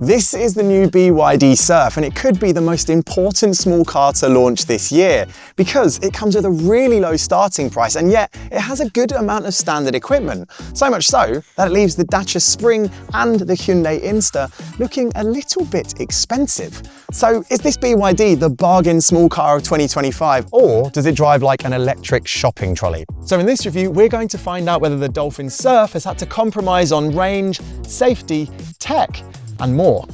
This is the new BYD Surf, and it could be the most important small car to launch this year because it comes with a really low starting price, and yet it has a good amount of standard equipment. So much so that it leaves the Dacia Spring and the Hyundai Inster looking a little bit expensive. So is this BYD the bargain small car of 2025, or does it drive like an electric shopping trolley? So in this review, we're going to find out whether the Dolphin Surf has had to compromise on range, safety, tech, and more.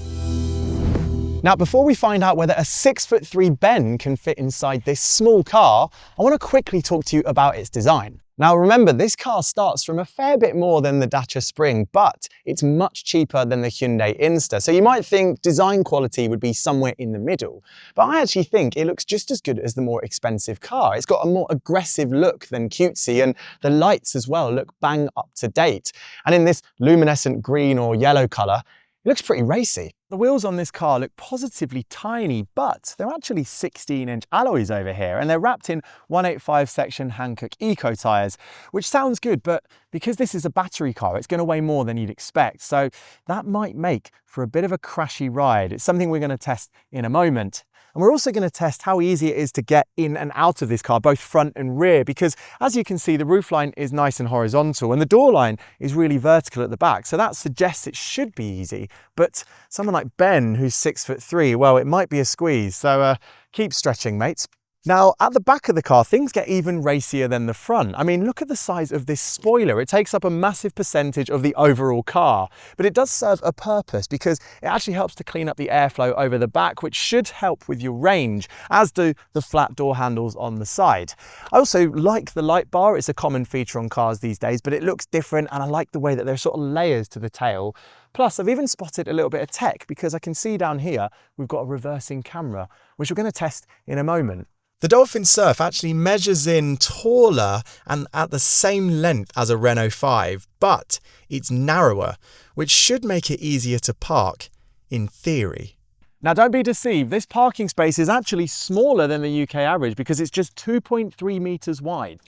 Now, before we find out whether a 6'3" Ben can fit inside this small car, I want to quickly talk to you about its design. Now remember, this car starts from a fair bit more than the Dacia Spring, but it's much cheaper than the Hyundai Inster. So you might think design quality would be somewhere in the middle, but I actually think it looks just as good as the more expensive car. It's got a more aggressive look than cutesy, and the lights as well look bang up to date. And in this luminescent green or yellow color, it looks pretty racy. The wheels on this car look positively tiny, but they're actually 16-inch alloys over here, and they're wrapped in 185 section Hankook Eco tyres, which sounds good, but because this is a battery car, it's going to weigh more than you'd expect. So that might make for a bit of a crashy ride. It's something we're going to test in a moment. And we're also going to test how easy it is to get in and out of this car, both front and rear, because as you can see, the roofline is nice and horizontal and the door line is really vertical at the back. So that suggests it should be easy. But someone like Ben, who's 6'3", well, it might be a squeeze. So keep stretching, mates. Now, at the back of the car, things get even racier than the front. I mean, look at the size of this spoiler. It takes up a massive percentage of the overall car, but it does serve a purpose because it actually helps to clean up the airflow over the back, which should help with your range, as do the flat door handles on the side. I also like the light bar. It's a common feature on cars these days, but it looks different, and I like the way that there are sort of layers to the tail. Plus, I've even spotted a little bit of tech because I can see down here, we've got a reversing camera, which we're going to test in a moment. The Dolphin Surf actually measures in taller and at the same length as a Renault 5, but it's narrower, which should make it easier to park, in theory. Now don't be deceived, this parking space is actually smaller than the UK average because it's just 2.3 meters wide.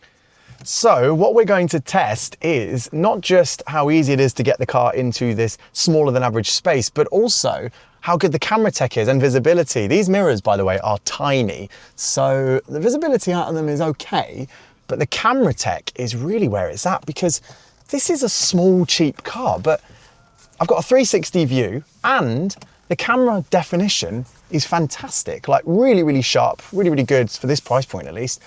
So what we're going to test is not just how easy it is to get the car into this smaller than average space, but also how good the camera tech is and visibility. These mirrors, by the way, are tiny, so the visibility out of them is okay, but the camera tech is really where it's at because this is a small, cheap car, but I've got a 360 view and the camera definition is fantastic, like really, really sharp, really, really good for this price point at least.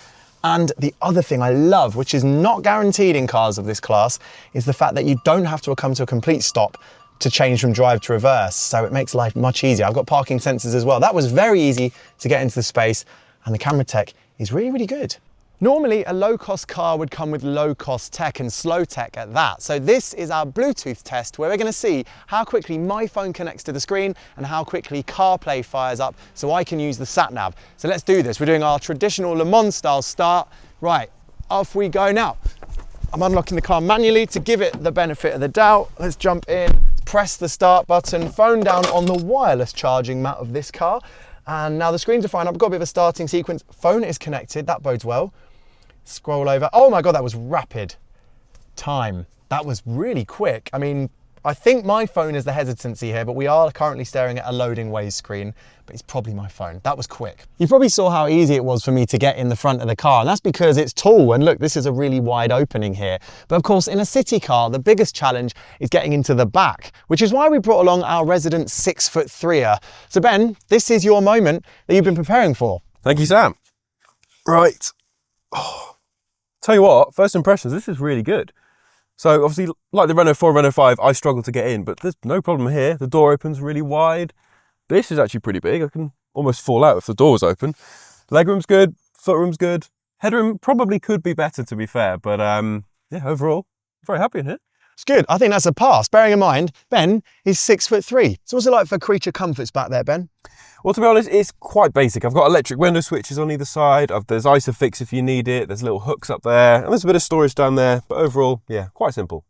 And the other thing I love, which is not guaranteed in cars of this class, is the fact that you don't have to come to a complete stop to change from drive to reverse. So it makes life much easier. I've got parking sensors as well. That was very easy to get into the space, and the camera tech is really, really good. Normally, a low-cost car would come with low-cost tech and slow tech at that. So this is our Bluetooth test where we're going to see how quickly my phone connects to the screen and how quickly CarPlay fires up so I can use the sat-nav. So let's do this. We're doing our traditional Le Mans style start. Right, off we go now. I'm unlocking the car manually to give it the benefit of the doubt. Let's jump in, press the start button, phone down on the wireless charging mat of this car. And now the screens are fine. I've got a bit of a starting sequence. Phone is connected, that bodes well. Scroll over. Oh my God, that was rapid time. That was really quick. I mean, I think my phone is the hesitancy here, but we are currently staring at a loading Waze screen, but it's probably my phone. That was quick. You probably saw how easy it was for me to get in the front of the car, and that's because it's tall. And look, this is a really wide opening here. But of course, in a city car, the biggest challenge is getting into the back, which is why we brought along our resident 6'3". So Ben, this is your moment that you've been preparing for. Thank you, Sam. Right. Oh. Tell you what, first impressions, this is really good. So obviously, like the Renault 4, Renault 5, I struggle to get in, but there's no problem here. The door opens really wide. This is actually pretty big. I can almost fall out if the door was open. Legroom's good, footroom's good. Headroom probably could be better, to be fair, but yeah, overall, very happy in here. It's good. I think that's a pass. Bearing in mind, Ben is 6'3". So what's it like for creature comforts back there, Ben? Well, to be honest, it's quite basic. I've got electric window switches on either side. There's Isofix if you need it. There's little hooks up there. And there's a bit of storage down there. But overall, yeah, quite simple.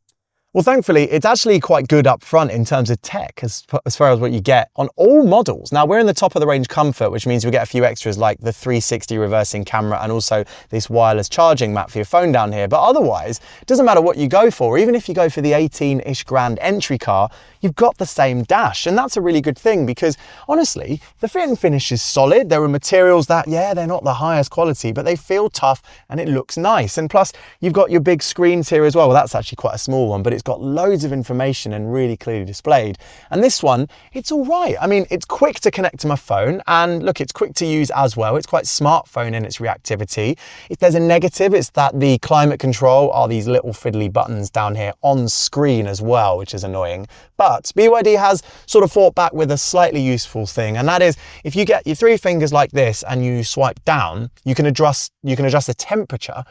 Well, thankfully, it's actually quite good up front in terms of tech as far as what you get on all models. Now, we're in the top of the range comfort, which means we get a few extras like the 360 reversing camera and also this wireless charging mat for your phone down here. But otherwise, it doesn't matter what you go for. Even if you go for the 18-ish grand entry car, you've got the same dash. And that's a really good thing because honestly, the fit and finish is solid. There are materials that, yeah, they're not the highest quality, but they feel tough and it looks nice. And plus, you've got your big screens here as well. Well, that's actually quite a small one, but it's got loads of information and really clearly displayed. And this one, it's all right. I mean, it's quick to connect to my phone and look, it's quick to use as well. It's quite smartphone in its reactivity. If there's a negative, it's that the climate control are these little fiddly buttons down here on screen as well, which is annoying. But BYD has sort of fought back with a slightly useful thing. And that is if you get your 3 fingers like this and you swipe down, you can adjust the temperature.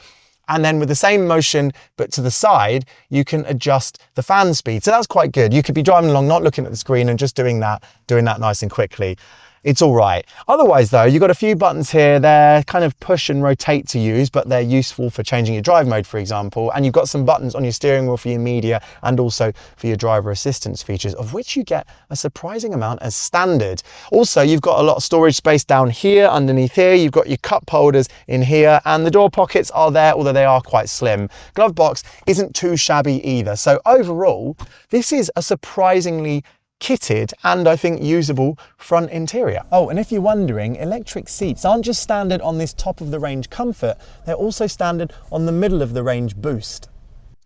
And then with the same motion, but to the side, you can adjust the fan speed. So that's quite good. You could be driving along, not looking at the screen and just doing that nice and quickly. It's all right. Otherwise though, you've got a few buttons here. They're kind of push and rotate to use, but they're useful for changing your drive mode, for example. And you've got some buttons on your steering wheel for your media and also for your driver assistance features, of which you get a surprising amount as standard. Also, you've got a lot of storage space down here, underneath here. You've got your cup holders in here and the door pockets are there, although they are quite slim. Glove box isn't too shabby either. So overall, this is a surprisingly kitted and I think usable front interior. Oh, and if you're wondering, electric seats aren't just standard on this top of the range comfort, they're also standard on the middle of the range boost.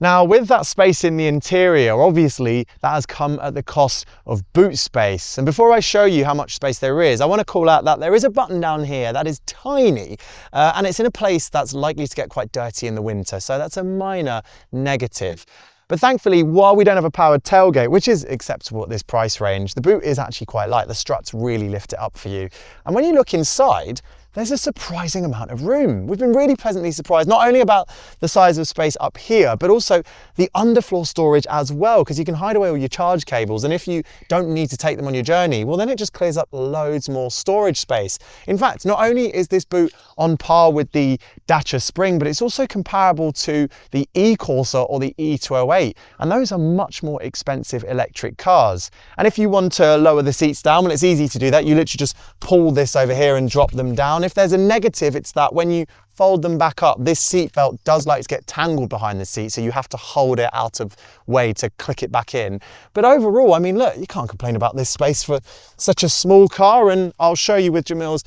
Now, with that space in the interior, obviously that has come at the cost of boot space. And before I show you how much space there is, I want to call out that there is a button down here that is tiny and it's in a place that's likely to get quite dirty in the winter. So that's a minor negative. But thankfully, while we don't have a powered tailgate, which is acceptable at this price range, the boot is actually quite light. The struts really lift it up for you. And when you look inside, there's a surprising amount of room. We've been really pleasantly surprised, not only about the size of space up here, but also the underfloor storage as well, because you can hide away all your charge cables. And if you don't need to take them on your journey, well, then it just clears up loads more storage space. In fact, not only is this boot on par with the Dacia Spring, but it's also comparable to the e-Corsa or the E208. And those are much more expensive electric cars. And if you want to lower the seats down, well, it's easy to do that. You literally just pull this over here and drop them down. If there's a negative, it's that when you fold them back up, this seat belt does like to get tangled behind the seat, so you have to hold it out of way to click it back in. But overall, I mean, look, you can't complain about this space for such a small car, and I'll show you with Jamil's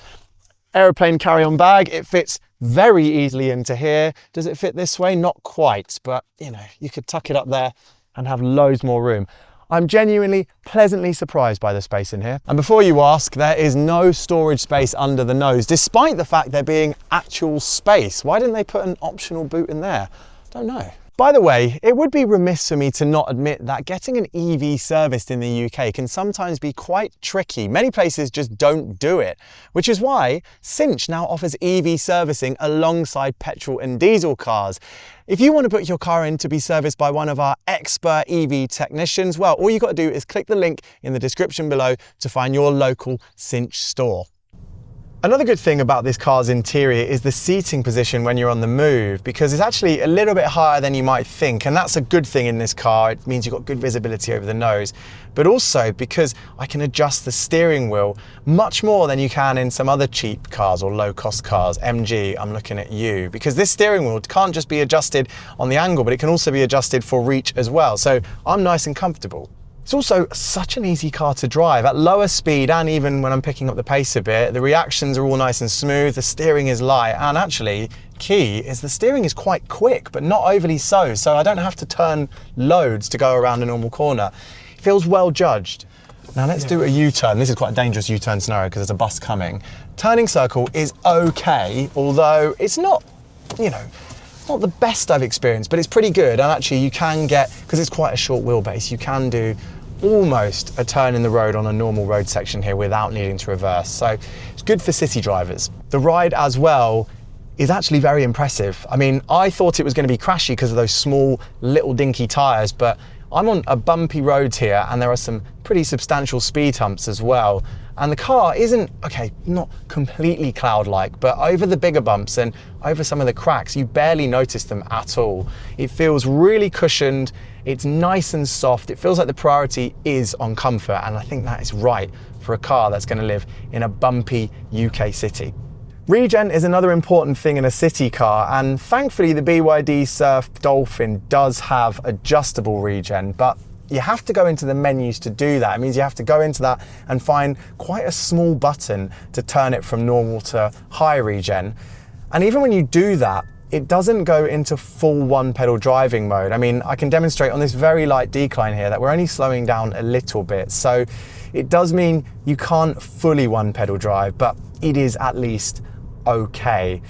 aeroplane carry-on bag. It fits very easily into here. Does it fit this way? Not quite, but you know, you could tuck it up there and have loads more room. I'm genuinely pleasantly surprised by the space in here. And before you ask, there is no storage space under the nose, despite the fact there being actual space. Why didn't they put an optional boot in there? Don't know. By the way, it would be remiss for me to not admit that getting an EV serviced in the UK can sometimes be quite tricky. Many places just don't do it, which is why Cinch now offers EV servicing alongside petrol and diesel cars. If you want to put your car in to be serviced by one of our expert EV technicians, well, all you got to do is click the link in the description below to find your local Cinch store. Another good thing about this car's interior is the seating position when you're on the move, because it's actually a little bit higher than you might think, and that's a good thing in this car. It means you've got good visibility over the nose, but also because I can adjust the steering wheel much more than you can in some other cheap cars or low-cost cars. MG, I'm looking at you, because this steering wheel can't just be adjusted on the angle, but it can also be adjusted for reach as well, so I'm nice and comfortable. It's also such an easy car to drive. At lower speed, and even when I'm picking up the pace a bit, the reactions are all nice and smooth, the steering is light, and actually, key is the steering is quite quick, but not overly so I don't have to turn loads to go around a normal corner. It feels well judged. Now let's do a U-turn. This is quite a dangerous U-turn scenario because there's a bus coming. Turning circle is okay, although it's not, you know, not the best I've experienced, but it's pretty good. And actually you can get, because it's quite a short wheelbase, you can do almost a turn in the road on a normal road section here without needing to reverse. So it's good for city drivers. The ride as well is actually very impressive. I mean, I thought it was going to be crashy because of those small little dinky tires, but I'm on a bumpy road here and there are some pretty substantial speed humps as well. And the car isn't, okay, not completely cloud-like, but over the bigger bumps and over some of the cracks, you barely notice them at all. It feels really cushioned, it's nice and soft, it feels like the priority is on comfort, and I think that is right for a car that's going to live in a bumpy UK city. Regen is another important thing in a city car, and thankfully the BYD Surf Dolphin does have adjustable regen, but you have to go into the menus to do that. It means you have to go into that and find quite a small button to turn it from normal to high regen. And even when you do that, it doesn't go into full one pedal driving mode. I mean, I can demonstrate on this very light decline here that we're only slowing down a little bit. So it does mean you can't fully one pedal drive, but it is at least okay.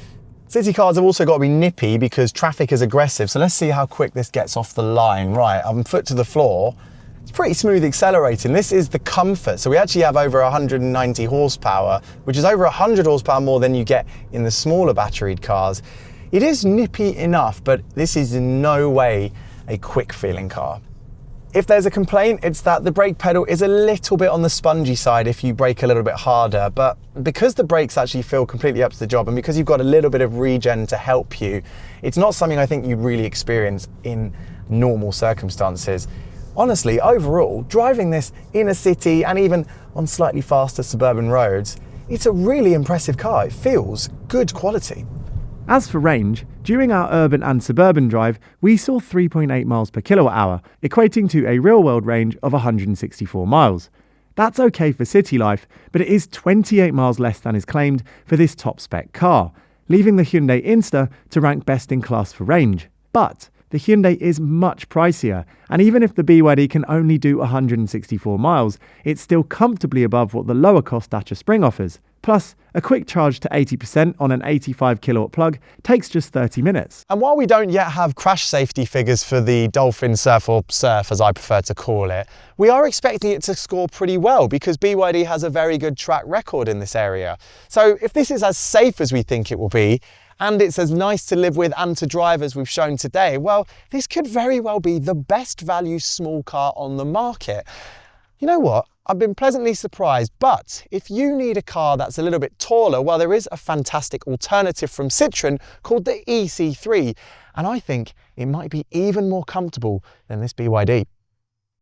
City cars have also got to be nippy because traffic is aggressive. So let's see how quick this gets off the line. Right, I'm foot to the floor. It's pretty smooth accelerating. This is the Comfort. So we actually have over 190 horsepower, which is over 100 horsepower more than you get in the smaller batteried cars. It is nippy enough, but this is in no way a quick feeling car. If there's a complaint, it's that the brake pedal is a little bit on the spongy side if you brake a little bit harder, but because the brakes actually feel completely up to the job and because you've got a little bit of regen to help you, it's not something I think you'd really experience in normal circumstances. Honestly, overall, driving this in a city and even on slightly faster suburban roads, it's a really impressive car. It feels good quality. As for range, during our urban and suburban drive, we saw 3.8 miles per kilowatt hour, equating to a real-world range of 164 miles. That's okay for city life, but it is 28 miles less than is claimed for this top-spec car, leaving the Hyundai Inster to rank best in class for range. But the Hyundai is much pricier, and even if the BYD can only do 164 miles, it's still comfortably above what the lower-cost Dacia Spring offers. Plus, a quick charge to 80% on an 85 kilowatt plug takes just 30 minutes. And while we don't yet have crash safety figures for the Dolphin Surf, or Surf as I prefer to call it, we are expecting it to score pretty well because BYD has a very good track record in this area. So if this is as safe as we think it will be, and it's as nice to live with and to drive as we've shown today, well, this could very well be the best value small car on the market. You know what? I've been pleasantly surprised, but if you need a car that's a little bit taller, well, there is a fantastic alternative from Citroën called the EC3, and I think it might be even more comfortable than this BYD.